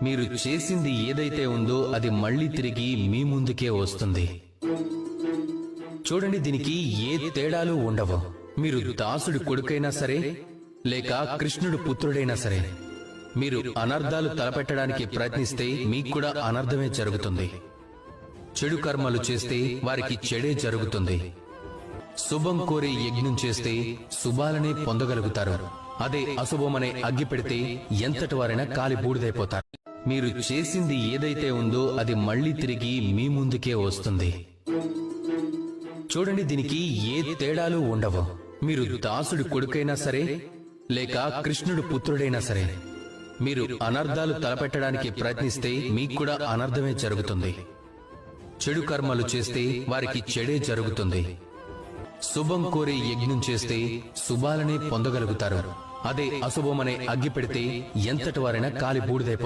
మీరు చేసింది ఏదైతే ఉందో అది మళ్ళీ తిరిగి మీ ముందుకే వస్తుంది. చూడండి, దీనికి ఏ తేడాలు ఉండవు. మీరు దాసుడి కొడుకైనా సరే లేక కృష్ణుడు పుత్రుడైనా సరే, మీరు అనర్థాలు తలపెట్టడానికి ప్రయత్నిస్తే మీకు కూడా అనర్థమే జరుగుతుంది. చెడు కర్మలు చేస్తే వారికి చెడే జరుగుతుంది. శుభం కోరే యజ్ఞం చేస్తే శుభాలనే పొందగలుగుతారు. అదే అశుభమనే అగ్గి పెడితే ఎంతటి వారైనా కాలి బూడిదైపోతారు. మీరు చేసింది ఏదైతే ఉందో అది మళ్ళీ తిరిగి మీ ముందుకే వస్తుంది. చూడండి, దీనికి ఏ తేడాలు ఉండవు. మీరు దాసుడి కొడుకైనా సరే లేక కృష్ణుడు పుత్రుడైనా సరే, మీరు అనర్థాలు తలపెట్టడానికి ప్రయత్నిస్తే మీకు కూడా అనర్థమే జరుగుతుంది. చెడు కర్మలు చేస్తే వారికి చెడే జరుగుతుంది. శుభం కోరే యజ్ఞం చేస్తే శుభాలనే పొందగలుగుతారు. అదే అశుభమనే అగ్గి పెడితే ఎంతటి వారైనా కాలి బూడిదైపోతారు.